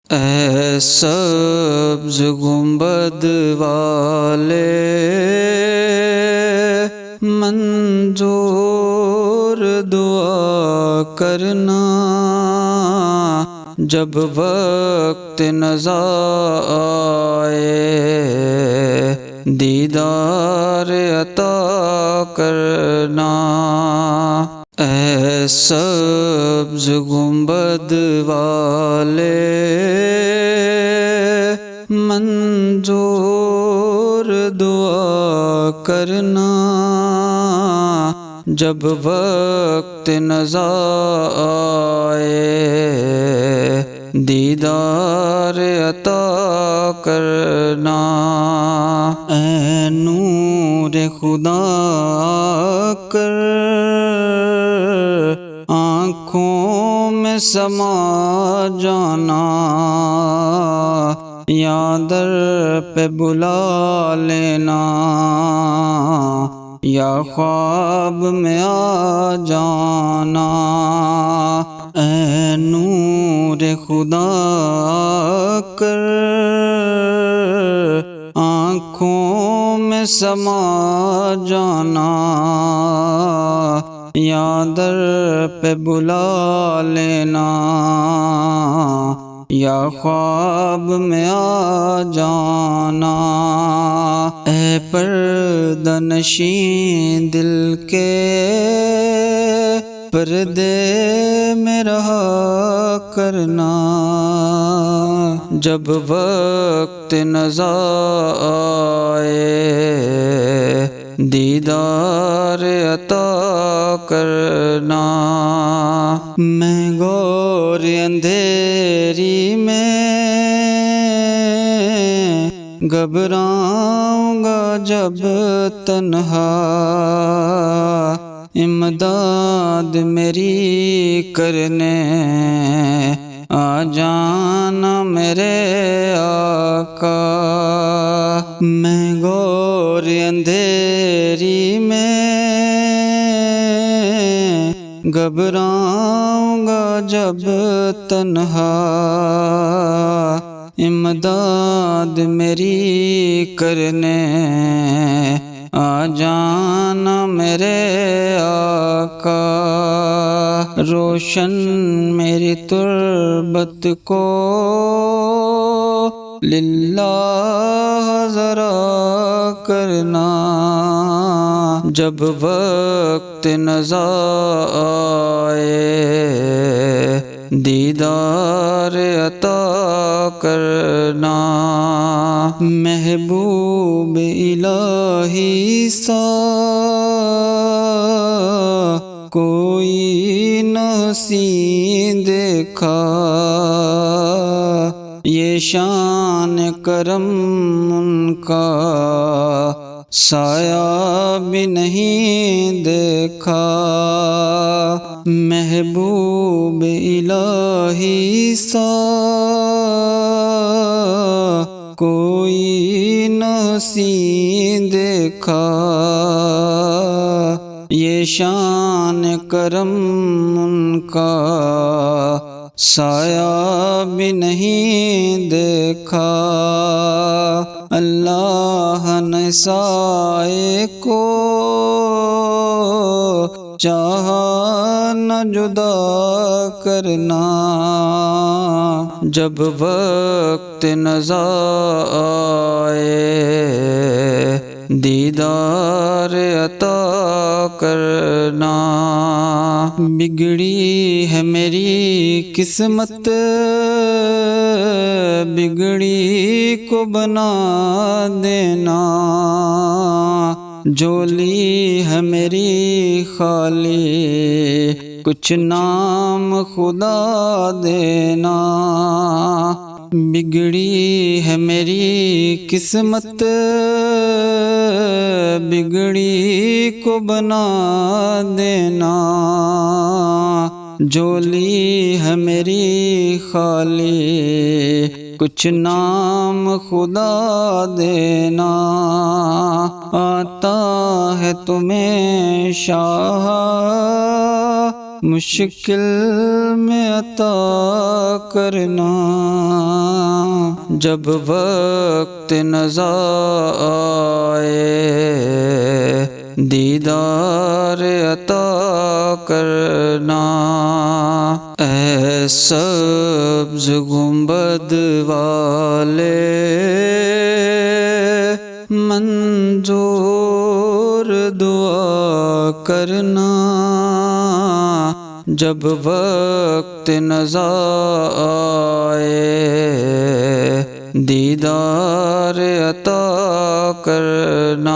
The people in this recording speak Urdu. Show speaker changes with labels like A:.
A: اے سبز گنبد والے منظور دعا کرنا، جب وقت نزا آئے دیدار عطا کرنا۔ اے سبز گنبد والے منظور دعا کرنا، جب وقت نزا آئے دیدار عطا کرنا۔ اے نور خدا کر آنکھوں میں سما جانا، یا در پہ بلا لینا، یا خواب میں آ جانا۔ اے نور خدا کر آنکھوں میں سما جانا، یا در پہ بلا لینا، یا خواب میں آ جانا۔ اے پردہ نشین دل کے پردے میں رہا کرنا، جب وقت نزا آئے دیدار عطا کرنا۔ میں گور اندھیری میں گھبراؤں گا جب تنہا، امداد میری کرنے آ جانا میرے آقا۔ میں گور اندھیری میں گھبراؤں گا جب تنہا، امداد میری کرنے آ جانا میرے آقا۔ روشن میری تربت کو للہ ذرا کرنا، جب وقت نزا آئے دیدار عطا کرنا۔ محبوب الہی سا کوئی نہ حسین دیکھا، یہ شان کرم ان کا سایہ بھی نہیں دیکھا۔ محبوب الہی سا کوئی نہ حسین دیکھا، یہ شان کرم ان کا سایہ بھی نہیں دیکھا۔ اللہ نے سائے کو چاہا نہ جدا کرنا، جب وقت نزا آئے دیدار عطا کرنا۔ بگڑی ہے میری قسمت، بگڑی کو بنا دینا، جولی ہے میری خالی کچھ نام خدا دینا۔ بگڑی ہے میری قسمت، بگڑی کو بنا دینا، جولی ہے میری خالی کچھ نام خدا دینا۔ آتا ہے تمہیں شاہ مشکل میں عطا کرنا، جب وقت نزا آئے دیدار عطا کرنا۔ اے سبز گنبد والے منظور دعا کرنا، جب وقت نزا آئے دیدار عطا کرنا۔